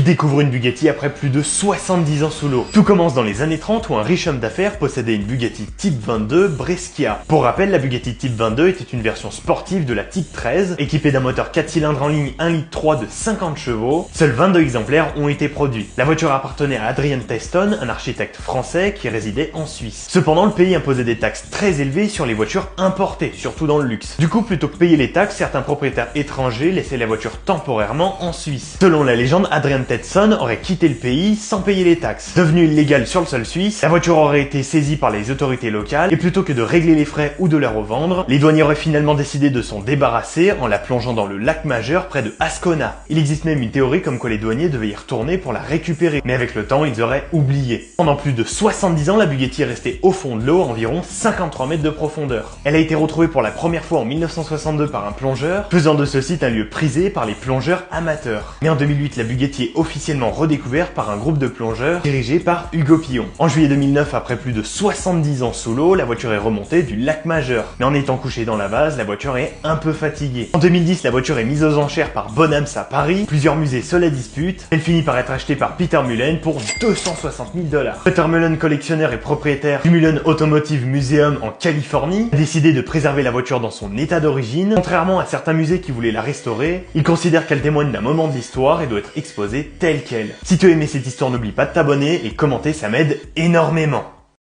découvre une Bugatti après plus de 70 ans sous l'eau. Tout commence dans les années 30 où un riche homme d'affaires possédait une Bugatti Type 22 Brescia. Pour rappel, la Bugatti Type 22 était une version sportive de la Type 13, équipée d'un moteur 4 cylindres en ligne 1,3 litre de 50 chevaux. Seuls 22 exemplaires ont été produits. La voiture appartenait à Adrian Teston, un architecte français qui résidait en Suisse. Cependant, le pays imposait des taxes très élevées sur les voitures importées, surtout dans le luxe. Du coup, plutôt que payer les taxes, certains propriétaires étrangers laissaient la voiture temporairement en Suisse. Selon la légende, Adrian Teston aurait quitté le pays sans payer les taxes. Devenue illégale sur le sol suisse, la voiture aurait été saisie par les autorités locales et plutôt que de régler les frais ou de la revendre, les douaniers auraient finalement décidé de s'en débarrasser en la plongeant dans le lac Majeur près de Ascona. Il existe même une théorie comme quoi les douaniers devaient y retourner pour la récupérer, mais avec le temps, ils auraient oublié. Pendant plus de 70 ans, la Bugatti est restée au fond de l'eau à environ 53 mètres de profondeur. Elle a été retrouvée pour la première fois en 1962 par un plongeur, faisant de ce site un lieu prisé par les plongeurs amateurs. Mais en 2008, la Bugatti est officiellement redécouverte par un groupe de plongeurs dirigé par Hugo Pion. En juillet 2009, après plus de 70 ans sous l'eau, la voiture est remontée du lac Majeur. Mais en étant couchée dans la vase, la voiture est un peu fatiguée. En 2010, la voiture est mise aux enchères par Bonhams à Paris. Plusieurs musées se la disputent. Elle finit par être achetée par Peter Mullen pour 260 000 $. Peter Mullen, collectionneur et propriétaire du Mullen Automotive Museum en Californie, a décidé de préserver la voiture dans son état d'origine. Contrairement à certains musées qui voulaient la restaurer, il considère qu'elle témoigne d'un moment de l'histoire et doit être exposée telle quelle. Si tu as aimé cette histoire, n'oublie pas de t'abonner et commenter, ça m'aide énormément.